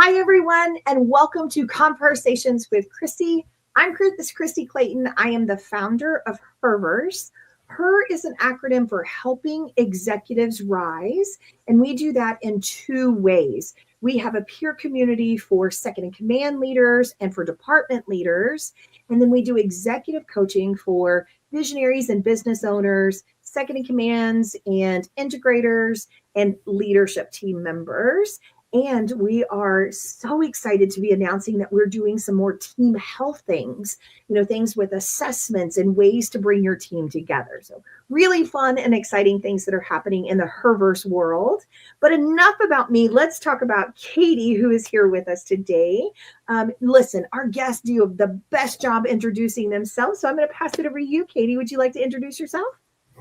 Hi, everyone, and welcome to ConvHERsations with Kristie. This is Kristie Clayton. I am the founder of Herverse. HER is an acronym for Helping Executives Rise, and we do that in two ways. We have a peer community for second in command leaders and for department leaders, and then we do executive coaching for visionaries and business owners, second in commands and integrators, and leadership team members. And we are so excited to be announcing that we're doing some more team health things, things with assessments and ways to bring your team together. So really fun and exciting things that are happening in the Herverse world. But enough about me. Let's talk about Katie, who is here with us today. Listen, our guests do the best job introducing themselves. So I'm going to pass it over to you, Katie. Would you like to introduce yourself?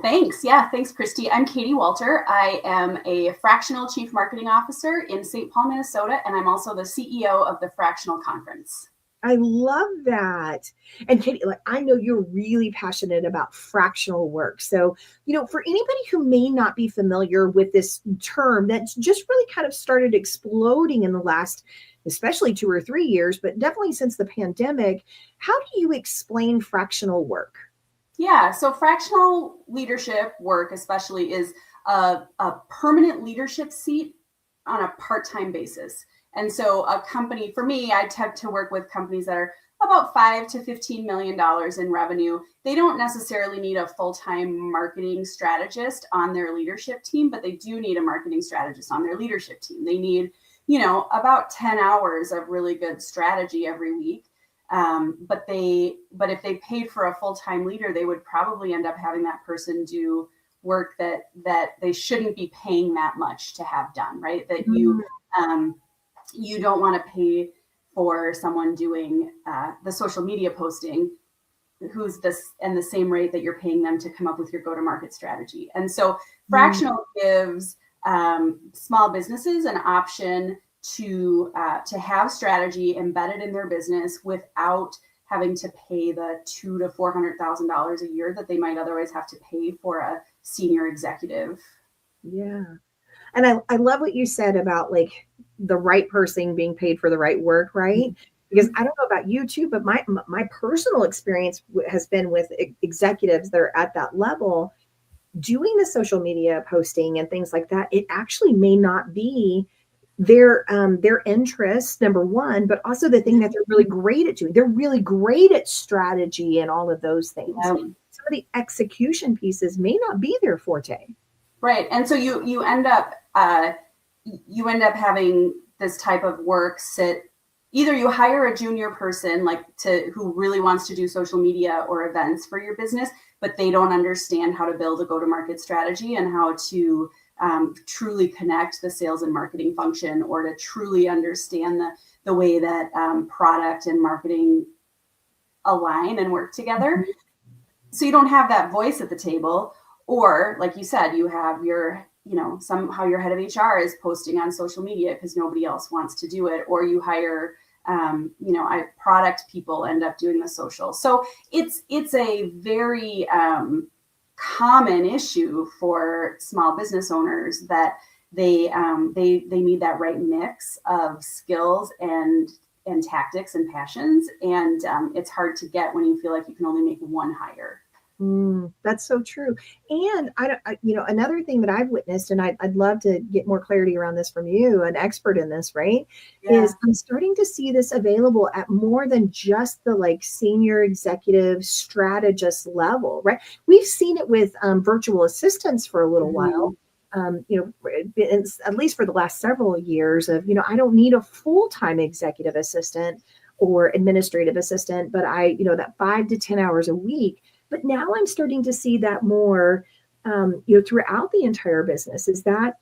Thanks. Yeah, thanks, Kristie. I'm Katie Walter. I am a fractional chief marketing officer in St. Paul, Minnesota, and I'm also the CEO of the Fractional Conference. I love that. And Katie, I know you're really passionate about fractional work. So, for anybody who may not be familiar with this term that's just really kind of started exploding in the last, especially 2 or 3 years, but definitely since the pandemic, how do you explain fractional work? Yeah, so fractional leadership work especially is a permanent leadership seat on a part-time basis. And so a company, for me, I tend to work with companies that are about $5 to $15 million in revenue. They don't necessarily need a full-time marketing strategist on their leadership team, but they do need a marketing strategist on their leadership team. They need, about 10 hours of really good strategy every week. But if they paid for a full-time leader, they would probably end up having that person do work that they shouldn't be paying that much to have done, right? That you don't want to pay for someone doing the social media posting who's the same rate that you're paying them to come up with your go-to-market strategy. And so fractional gives small businesses an option to have strategy embedded in their business without having to pay the $200,000 to $400,000 a year that they might otherwise have to pay for a senior executive. Yeah. And I love what you said about the right person being paid for the right work, right? Because I don't know about you too, but my personal experience has been with executives that are at that level doing the social media posting and things like that. It actually may not be their interest, number one, but also the thing that they're really great at doing. They're really great at strategy and all of those things. Some of the execution pieces may not be their forte. Right. And so you end up having this type of work sit. Either you hire a junior person who really wants to do social media or events for your business, but they don't understand how to build a go-to-market strategy and how to truly connect the sales and marketing function, or to truly understand the way that product and marketing align and work together. So you don't have that voice at the table, or like you said, you have somehow your head of HR is posting on social media because nobody else wants to do it, or you hire product people end up doing the social. So it's a very common issue for small business owners that they need that right mix of skills and tactics and passions, and it's hard to get when you feel like you can only make one hire. That's so true. And another thing that I've witnessed, and I'd love to get more clarity around this from you, an expert in this, right? Yeah. Is I'm starting to see this available at more than just the senior executive strategist level, right? We've seen it with virtual assistants for a little while. At least for the last several years of, I don't need a full-time executive assistant or administrative assistant, but that 5 to 10 hours a week. But now I'm starting to see that more, throughout the entire business. Is that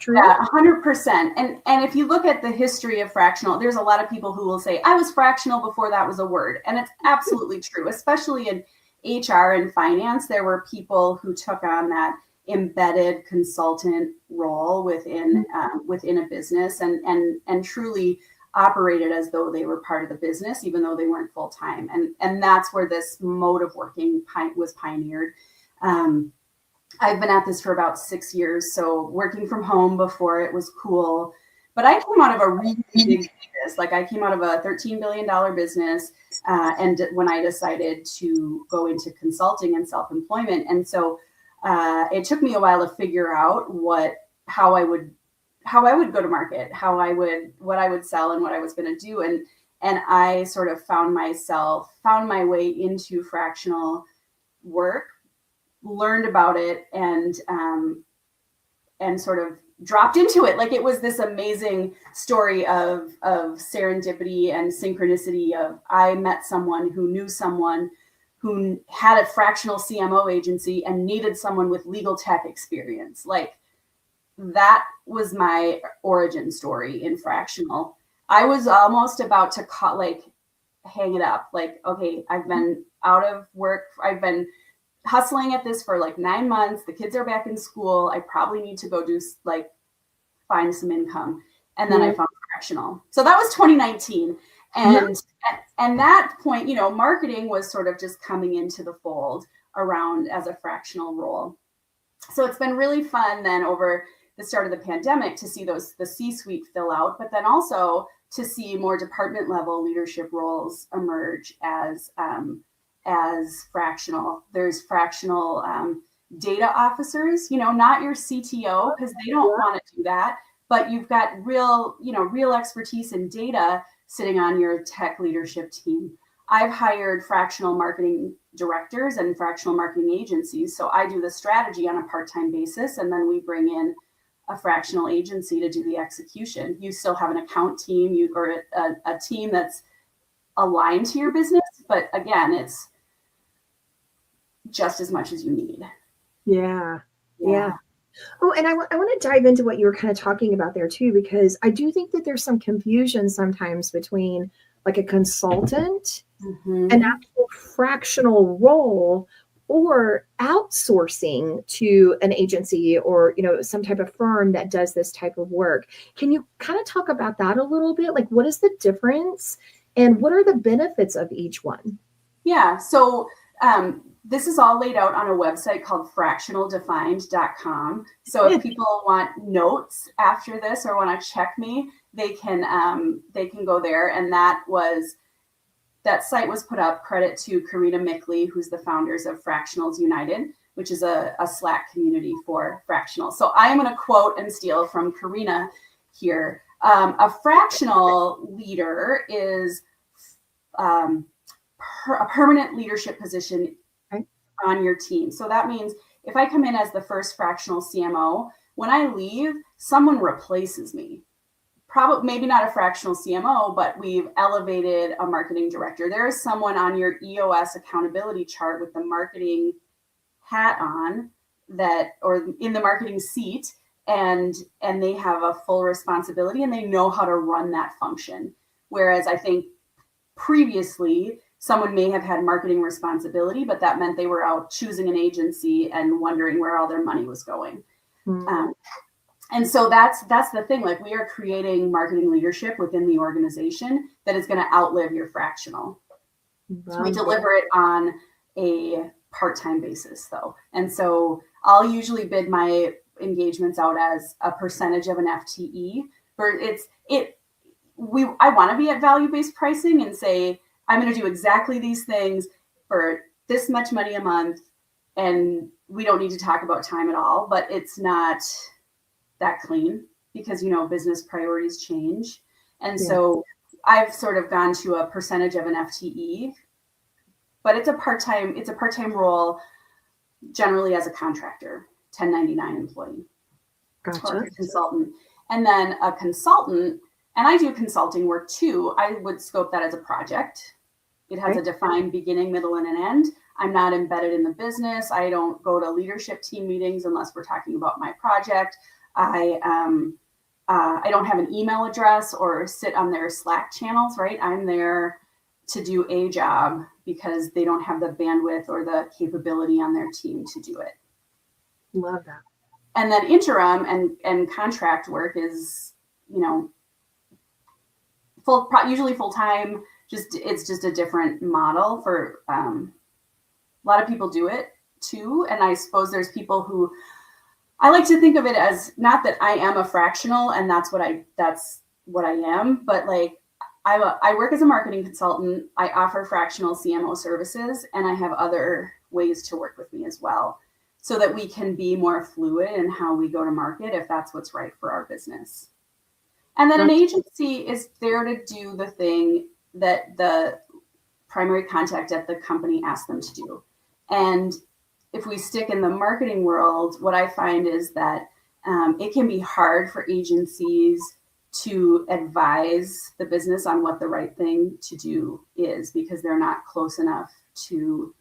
true? Yeah, 100%. And if you look at the history of fractional, there's a lot of people who will say, I was fractional before that was a word. And it's absolutely true, especially in HR and finance. There were people who took on that embedded consultant role within a business and truly operated as though they were part of the business, even though they weren't full time. And that's where this mode of working was pioneered. I've been at this for about 6 years. So working from home before it was cool, But I came out of a really big business. Like I came out of a $13 billion business. And when I decided to go into consulting and self-employment. And so it took me a while to figure out how I would go to market, what I would sell and what I was going to do. And I sort of found my way into fractional work, learned about it, and sort of dropped into it. Like it was this amazing story of serendipity and synchronicity of I met someone who knew someone who had a fractional CMO agency and needed someone with legal tech experience. Like that was my origin story in fractional. I was almost about to hang it up. Like, okay, I've been out of work. I've been hustling at this for like 9 months. The kids are back in school. I probably need to go find some income. And then I found fractional. So that was 2019. And that point, marketing was sort of just coming into the fold around as a fractional role. So it's been really fun then over the start of the pandemic to see the C-suite fill out, but then also to see more department level leadership roles emerge as fractional. There's fractional data officers, not your CTO, because they don't want to do that, but you've got real expertise in data sitting on your tech leadership team. I've hired fractional marketing directors and fractional marketing agencies. So I do the strategy on a part-time basis, and then we bring in a fractional agency to do the execution. You still have an account team or a team that's aligned to your business, but again, it's just as much as you need. Yeah. Oh, and I want to dive into what you were kind of talking about there too, because I do think that there's some confusion sometimes between like a consultant, an actual fractional role, or outsourcing to an agency or, some type of firm that does this type of work. Can you kind of talk about that a little bit? Like, what is the difference and what are the benefits of each one? Yeah. So, this is all laid out on a website called fractionaldefined.com. So if people want notes after this or want to check me, they can go there. And that site was put up, credit to Karina Mickley, who's the founders of Fractionals United, which is a Slack community for fractional. So I am going to quote and steal from Karina here. A fractional leader is a permanent leadership position on your team. So that means if I come in as the first fractional CMO, when I leave, someone replaces me. Probably maybe not a fractional CMO, but we've elevated a marketing director. There is someone on your EOS accountability chart with the marketing hat on or in the marketing seat, and they have a full responsibility and they know how to run that function. Whereas I think previously someone may have had marketing responsibility, but that meant they were out choosing an agency and wondering where all their money was going. And so that's the thing. Like, we are creating marketing leadership within the organization that is going to outlive your fractional. We deliver it on a part-time basis, though. And so I'll usually bid my engagements out as a percentage of an FTE. I want to be at value-based pricing and say, I'm going to do exactly these things for this much money a month, and we don't need to talk about time at all. But it's not that clean because, business priorities change. And so I've sort of gone to a percentage of an FTE, but it's a part-time role, generally as a contractor, 1099 employee. Gotcha. Or a consultant. And then a consultant, and I do consulting work too, I would scope that as a project. It has a defined beginning, middle, and an end. I'm not embedded in the business. I don't go to leadership team meetings unless we're talking about my project. I don't have an email address or sit on their Slack channels, right? I'm there to do a job because they don't have the bandwidth or the capability on their team to do it. Love that. And then interim and contract work is, usually full-time. It's just a different model for a lot of people do it too. And I suppose there's people who I like to think of it as not that I am a fractional and that's what I am, but like I work as a marketing consultant. I offer fractional CMO services, and I have other ways to work with me as well, so that we can be more fluid in how we go to market if that's what's right for our business. And then an agency is there to do the thing that the primary contact at the company asks them to do. And if we stick in the marketing world, what I find is that it can be hard for agencies to advise the business on what the right thing to do is, because they're not close enough to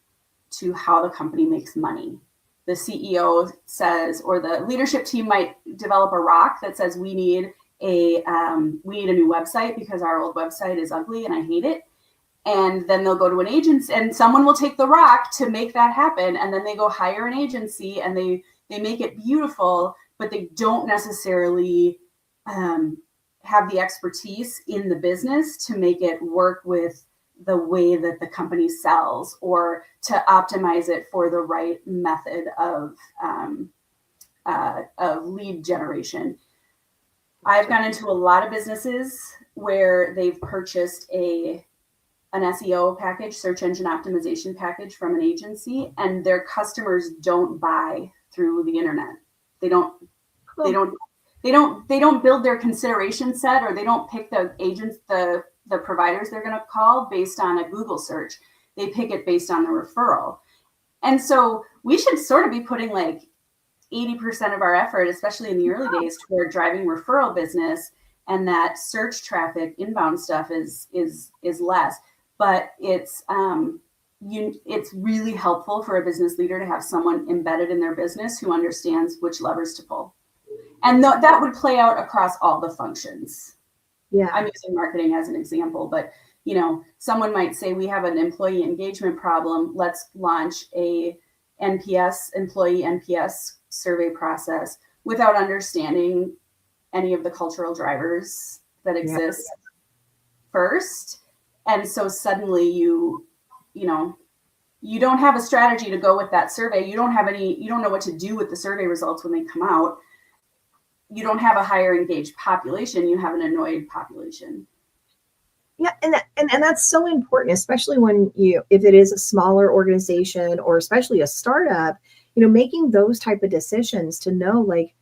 how the company makes money. The CEO says, or the leadership team might develop a rock that says we need a new website because our old website is ugly and I hate it. And then they'll go to an agency and someone will take the rock to make that happen. And then they go hire an agency and they make it beautiful, but they don't necessarily have the expertise in the business to make it work with the way that the company sells, or to optimize it for the right method of lead generation. I've gone into a lot of businesses where they've purchased an SEO package, search engine optimization package, from an agency, and their customers don't buy through the internet. They don't build their consideration set, or they don't pick the agents, the providers they're going to call based on a Google search. They pick it based on the referral. And so we should sort of be putting like 80% of our effort, especially in the early days, toward driving referral business, and that search traffic, inbound stuff is less. But it's really helpful for a business leader to have someone embedded in their business who understands which levers to pull. And that would play out across all the functions. Yeah. I'm using marketing as an example, but someone might say, we have an employee engagement problem. Let's launch a employee NPS survey process, without understanding any of the cultural drivers that exist first. And so suddenly you don't have a strategy to go with that survey. You don't know what to do with the survey results when they come out. You don't have a higher engaged population. You have an annoyed population. Yeah, and that's so important, especially if it is a smaller organization, or especially a startup, making those type of decisions to know, like,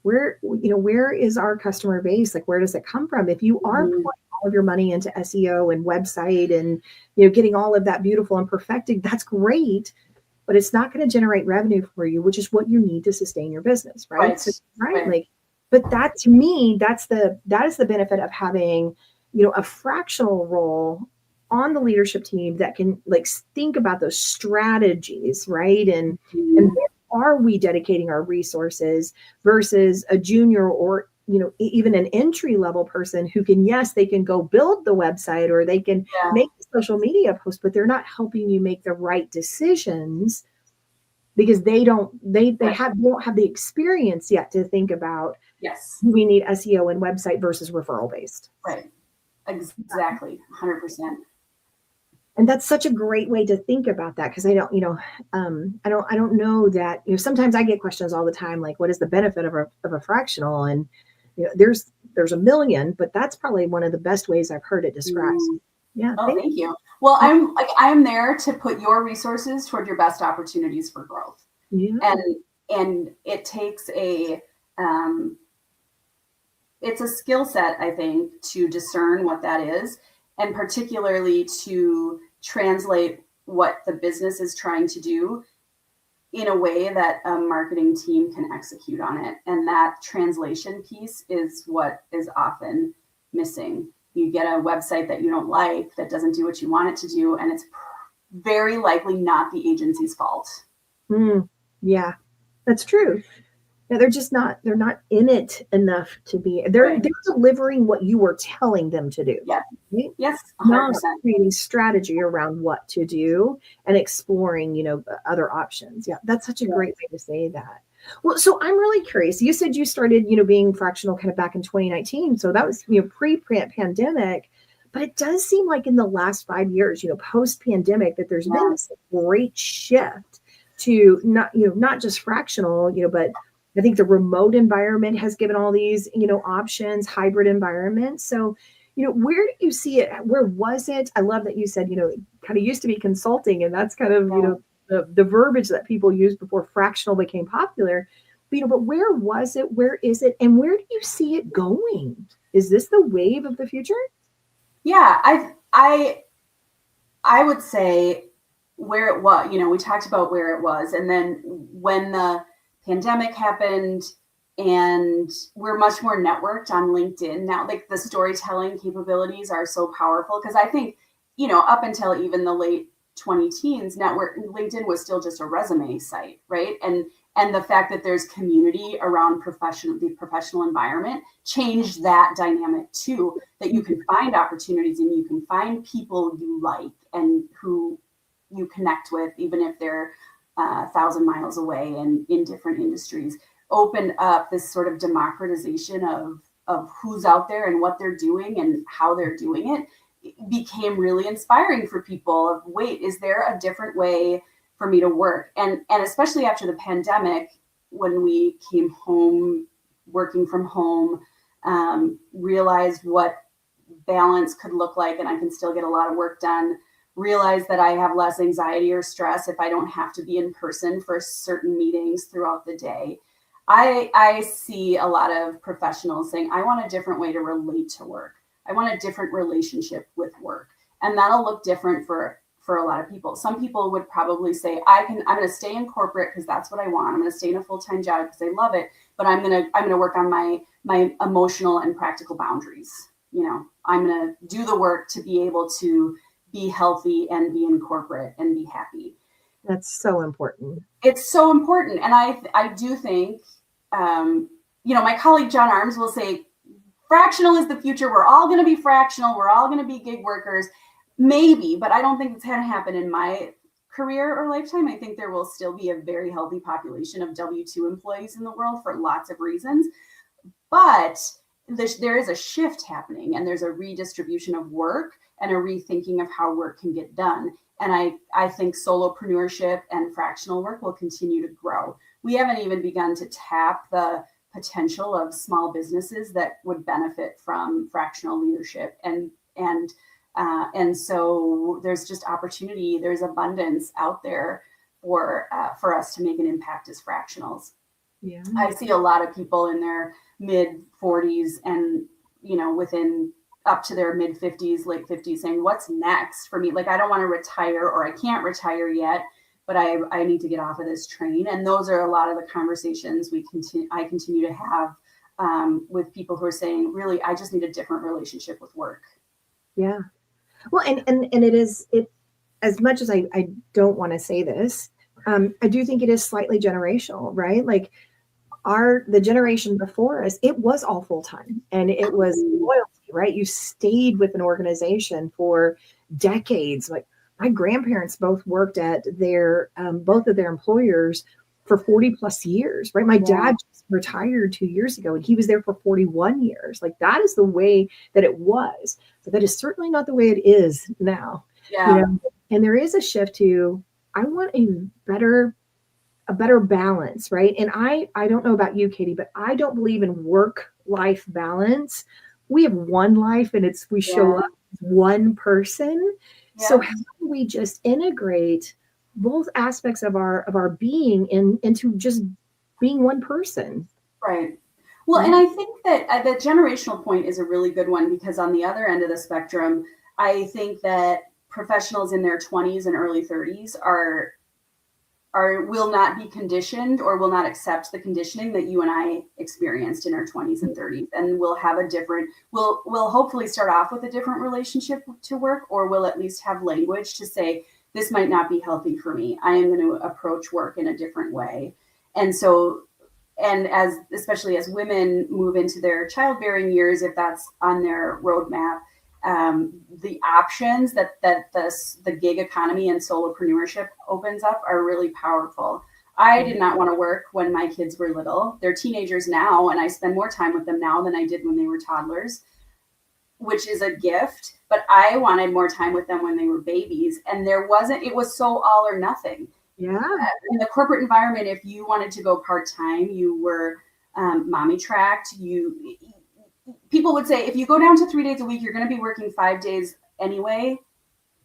where is our customer base? Like, where does it come from? If you are putting all of your money into SEO and website and, getting all of that beautiful and perfected, that's great, but it's not going to generate revenue for you, which is what you need to sustain your business. Right. So, like, but that, to me, that is the benefit of having, a fractional role on the leadership team that can, like, think about those strategies, right? And where are we dedicating our resources versus a junior, or, even an entry level person who can, they can go build the website, or they can make the social media post, but they're not helping you make the right decisions because they don't have the experience yet to think about, we need SEO and website versus referral based. Right. Exactly. 100%. And that's such a great way to think about that. Cause I don't know that, sometimes I get questions all the time, like, what is the benefit of a fractional? And, there's a million, but that's probably one of the best ways I've heard it described. Yeah. Oh, thank you. Well, I'm there to put your resources toward your best opportunities for growth. Yeah. And it takes it's a skill set, I think, to discern what that is, and particularly to translate what the business is trying to do in a way that a marketing team can execute on it. And that translation piece is what is often missing. You get a website that you don't like, that doesn't do what you want it to do, and it's very likely not the agency's fault. Yeah, that's true. Yeah, they're not in it enough to be, they're delivering what you were telling them to do. Yeah. Right? Yes. 100%. Not creating strategy around what to do and exploring, other options. Yeah. That's such a great way to say that. Well, so I'm really curious. You said you started, being fractional kind of back in 2019. So that was, pre-pandemic, but it does seem like in the last 5 years, post-pandemic, that there's been this great shift to not just fractional, but I think the remote environment has given all these, options, hybrid environments. So, where do you see it? Where was it? I love that you said, it kind of used to be consulting, and that's kind of, the verbiage that people used before fractional became popular. But where was it? Where is it? And where do you see it going? Is this the wave of the future? Yeah, I would say where it was, we talked about where it was. And then when the pandemic happened and we're much more networked on LinkedIn now, like the storytelling capabilities are so powerful. Because I think, up until even the late 20 teens, LinkedIn was still just a resume site, right? And the fact that there's community around the professional environment changed that dynamic too, that you can find opportunities and you can find people you like and who you connect with, even if they're 1,000 miles away and in different industries. Opened up this sort of democratization of who's out there and what they're doing and how they're doing it. It became really inspiring for people of, wait, is there a different way for me to work? And especially after the pandemic, when we came home, working from home, realized what balance could look like, and I can still get a lot of work done, realized that I have less anxiety or stress if I don't have to be in person for certain meetings throughout the day. I see a lot of professionals saying, I want a different way to relate to work. I want a different relationship with work. And that'll look different for a lot of people. Some people would probably say, I'm going to stay in corporate because that's what I want. I'm going to stay in a full-time job because I love it, but I'm going to work on my emotional and practical boundaries. I'm going to do the work to be able to be healthy and be in corporate and be happy. That's so important. It's so important. And I do think, my colleague John Arms will say, fractional is the future. We're all going to be fractional. We're all going to be gig workers. Maybe, but I don't think it's going to happen in my career or lifetime. I think there will still be a very healthy population of W-2 employees in the world for lots of reasons. But there is a shift happening, and there's a redistribution of work and a rethinking of how work can get done. And I think solopreneurship and fractional work will continue to grow. We haven't even begun to tap the potential of small businesses that would benefit from fractional leadership. And so there's just opportunity, there's abundance out there for us to make an impact as fractionals. Yeah. I see a lot of people in their mid 40s and, within up to their mid 50s, late 50s saying, what's next for me? Like, I don't want to retire, or I can't retire yet, but I need to get off of this train. And those are a lot of the conversations I continue to have with people who are saying, really, I just need a different relationship with work. Yeah. Well, and it as much as I don't want to say this, I do think it is slightly generational, right? Like the generation before us, it was all full-time, and it was loyalty, right? You stayed with an organization for decades. Like my grandparents both worked at both of their employers for 40 plus years, right? My dad just retired 2 years ago, and he was there for 41 years. Like that is the way that it was, but that is certainly not the way it is now. Yeah. And there is a shift to, I want a better balance, right? And I don't know about you, Katie, but I don't believe in work-life balance. We have one life, and we show up as one person. Yeah. So how do we just integrate both aspects of our being into just being one person? Right. Well, and I think that the generational point is a really good one, because on the other end of the spectrum, I think that professionals in their 20s and early 30s will not be conditioned, or will not accept the conditioning that you and I experienced in our 20s and 30s, and will have we'll hopefully start off with a different relationship to work, or will at least have language to say, this might not be healthy for me. I am going to approach work in a different way. And so, especially as women move into their childbearing years, if that's on their roadmap, the options that the gig economy and solopreneurship opens up are really powerful. I did not want to work when my kids were little. They're teenagers now, and I spend more time with them now than I did when they were toddlers, which is a gift. But I wanted more time with them when they were babies, and it was so all or nothing. Yeah. In the corporate environment, if you wanted to go part-time, you were mommy tracked. People would say, if you go down to 3 days a week, you're going to be working 5 days anyway.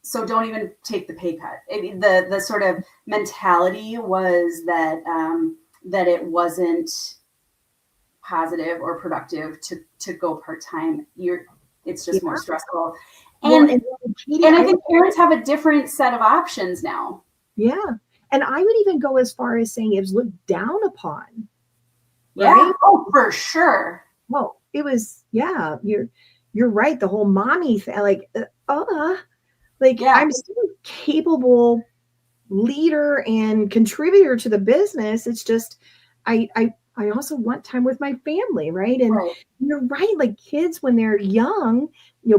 So don't even take the pay cut. The sort of mentality was that that it wasn't positive or productive to go part-time. It's just more stressful. And I think parents have a different set of options now. Yeah. And I would even go as far as saying it was looked down upon. Right? Yeah. Oh, for sure. Well, it was, yeah, you're right. The whole mommy thing, I'm still a capable leader and contributor to the business. It's just, I also want time with my family, right? And you're right, like kids when they're young,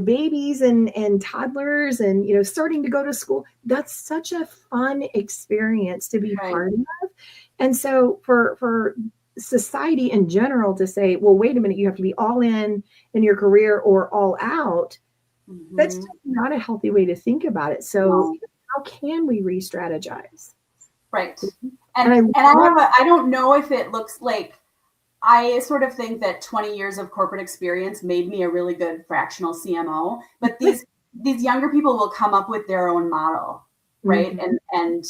babies and toddlers and, starting to go to school, that's such a fun experience to be part of. And so for society in general to say, well, wait a minute, you have to be all in your career or all out, that's just not a healthy way to think about it. So how can we re-strategize? Right. And I don't know if it looks like, I sort of think that 20 years of corporate experience made me a really good fractional CMO, but these younger people will come up with their own model. Right. And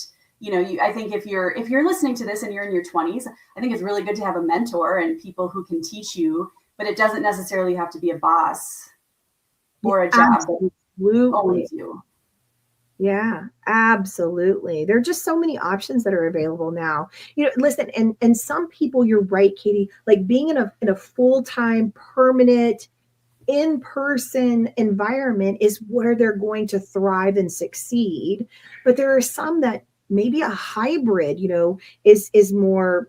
I think if you're listening to this and you're in your 20s, I think it's really good to have a mentor and people who can teach you, but it doesn't necessarily have to be a boss or a job that owns you. Yeah, absolutely. There are just so many options that are available now. Listen, and some people, you're right, Katie, like being in a full-time, permanent, in-person environment is where they're going to thrive and succeed. But there are some that maybe a hybrid, is more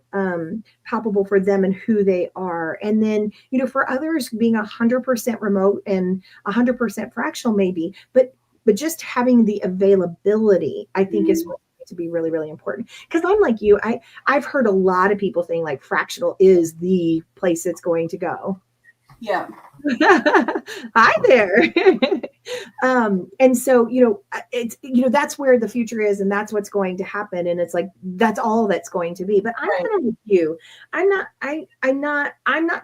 palpable for them and who they are. And then, for others, being 100% remote and 100% fractional maybe, but just having the availability, I think, is going to be really, really important. Because I'm like you, I've heard a lot of people saying like fractional is the place it's going to go. Yeah. Hi there. And so, it's, that's where the future is and that's what's going to happen. And it's like, that's all that's going to be. But I'm kind of with you. I'm not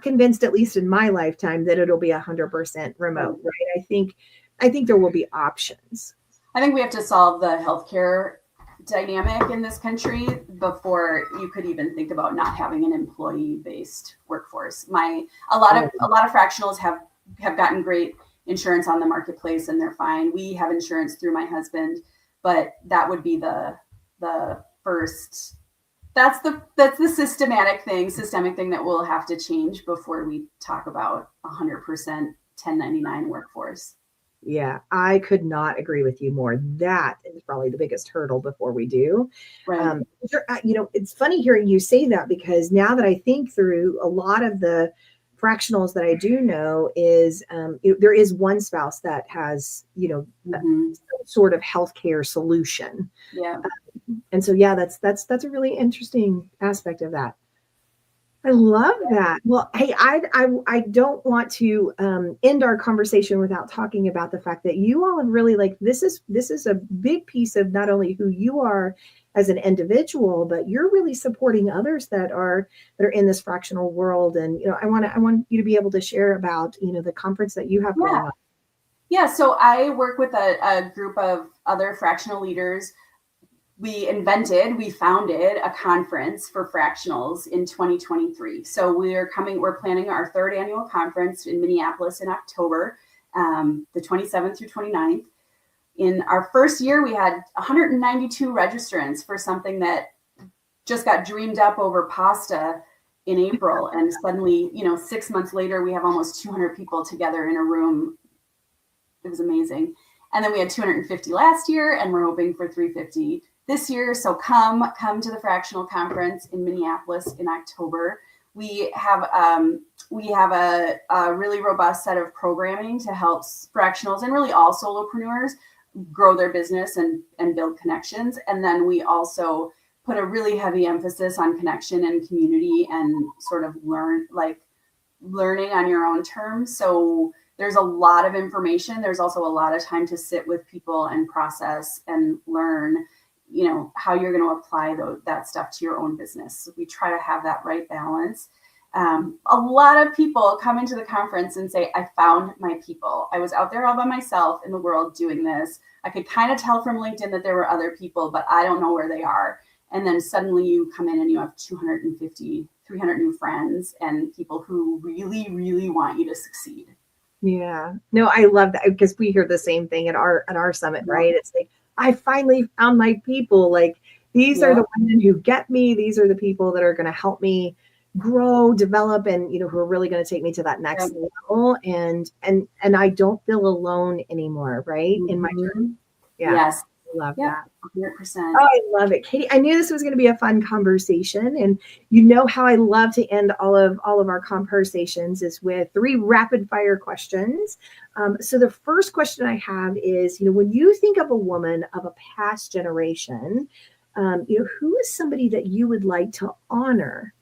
convinced, at least in my lifetime, that it'll be 100% remote, right? I think there will be options. I think we have to solve the healthcare dynamic in this country before you could even think about not having an employee-based workforce. A lot of fractionals have gotten great insurance on the marketplace and they're fine. We have insurance through my husband, but that would be the first. That's the systemic thing that we'll have to change before we talk about 100% 1099 workforce. Yeah, I could not agree with you more. That is probably the biggest hurdle before we do. Right. It's funny hearing you say that, because now that I think through, a lot of the fractionals that I do know is there is one spouse that has, some sort of healthcare solution. Yeah. And so, yeah, that's a really interesting aspect of that. I love that. Well, hey, I don't want to end our conversation without talking about the fact that you all have really, like, this is a big piece of not only who you are as an individual, but you're really supporting others that are in this fractional world. And I want you to be able to share about the conference that you have going on. Yeah. So I work with a group of other fractional leaders. We founded a conference for fractionals in 2023. So we're planning our third annual conference in Minneapolis in October, the 27th through 29th. In our first year, we had 192 registrants for something that just got dreamed up over pasta in April. And suddenly, 6 months later, we have almost 200 people together in a room. It was amazing. And then we had 250 last year, and we're hoping for 350 this year. So come to the Fractional Conference in Minneapolis in October. We have a really robust set of programming to help fractionals and really all solopreneurs grow their business and build connections. And then we also put a really heavy emphasis on connection and community and sort of learning on your own terms. So there's a lot of information. There's also a lot of time to sit with people and process and learn. how you're going to apply that stuff to your own business. So we try to have that right balance. A lot of people come into the conference and say, I found my people. I was out there all by myself in the world doing this. I could kind of tell from LinkedIn that there were other people, but I don't know where they are. And then suddenly you come in and you have 250, 300 new friends and people who really, really want you to succeed. Yeah, no, I love that, because we hear the same thing at our summit, right? It's like, I finally found my people. Like, these are the women who get me. These are the people that are going to help me grow, develop, and who are really going to take me to that next level. And I don't feel alone anymore, right? In my journey. Yeah. Yes. I love that. 100%. Oh, I love it. Katie, I knew this was going to be a fun conversation, and how I love to end all of our ConvHERsations is with 3 rapid fire questions. So the first question I have is, when you think of a woman of a past generation, who is somebody that you would like to honor?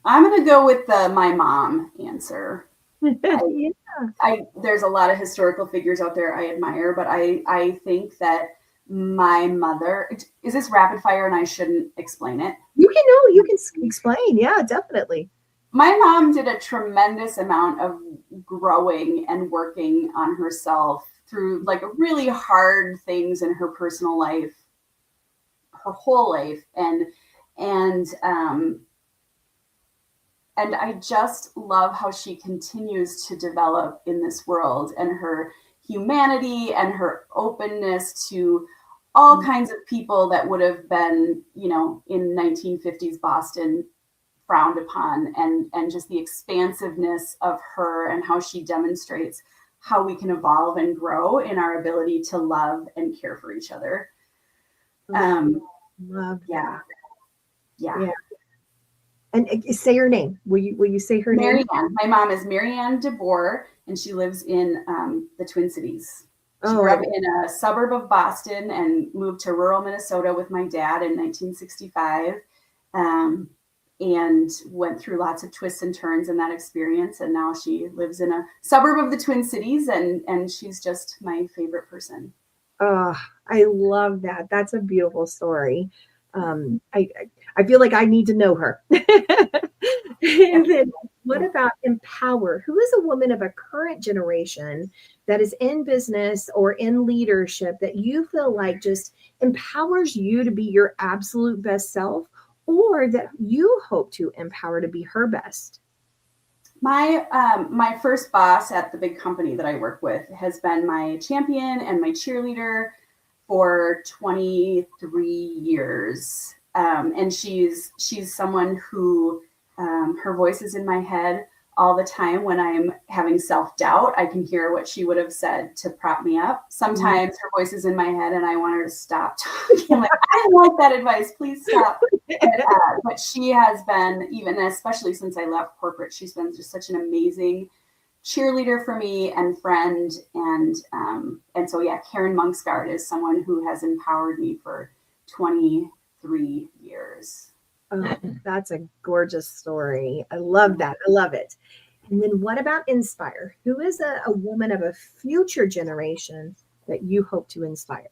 I'm going to go with my mom answer. There's a lot of historical figures out there I admire, but I think that my mother, is this rapid fire and I shouldn't explain it? You can explain. Yeah, definitely. My mom did a tremendous amount of growing and working on herself through like really hard things in her personal life, her whole life. And I just love how she continues to develop in this world, and her humanity and her openness to all kinds of people that would have been, in 1950s Boston frowned upon, and just the expansiveness of her and how she demonstrates how we can evolve and grow in our ability to love and care for each other. Love that. Yeah. And say her name. Will you say her name? Marianne. My mom is Marianne DeBoer, and she lives in the Twin Cities. She grew up in a suburb of Boston and moved to rural Minnesota with my dad in 1965, and went through lots of twists and turns in that experience. And now she lives in a suburb of the Twin Cities, and she's just my favorite person. Oh, I love that. That's a beautiful story. I feel like I need to know her. And then what about empower? Who is a woman of a current generation that is in business or in leadership that you feel like just empowers you to be your absolute best self, or that you hope to empower to be her best? My first boss at the big company that I work with has been my champion and my cheerleader for 23 years. And she's someone who, her voice is in my head all the time. When I'm having self-doubt, I can hear what she would have said to prop me up. Sometimes her voice is in my head and I want her to stop talking. I'm like, I don't want that advice. Please stop. But she has been, even especially since I left corporate, she's been just such an amazing cheerleader for me and friend. And so, yeah, Karen Monksgaard is someone who has empowered me for 23 years. Oh, that's a gorgeous story. I love that. I love it. And then what about inspire? Who is a woman of a future generation that you hope to inspire?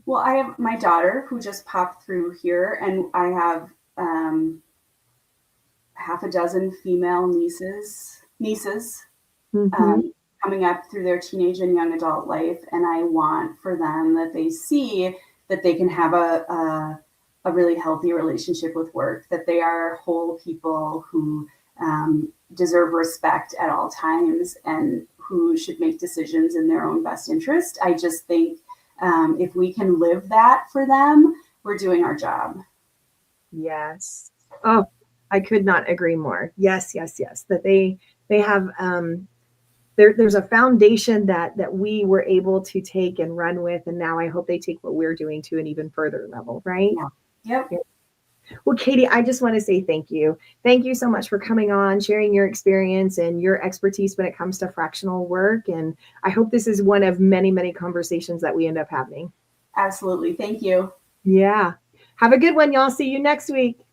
Well, I have my daughter who just popped through here, and I have half a dozen female nieces coming up through their teenage and young adult life. And I want for them that they see that they can have a really healthy relationship with work, that they are whole people who deserve respect at all times and who should make decisions in their own best interest. I just think if we can live that for them, we're doing our job. Yes. Oh, I could not agree more. Yes. That they have, there's a foundation that we were able to take and run with. And now I hope they take what we're doing to an even further level, right? Yeah. Yep. Well, Katie, I just want to say thank you. Thank you so much for coming on, sharing your experience and your expertise when it comes to fractional work. And I hope this is one of many, many conversations that we end up having. Absolutely. Thank you. Yeah. Have a good one, y'all. See you next week.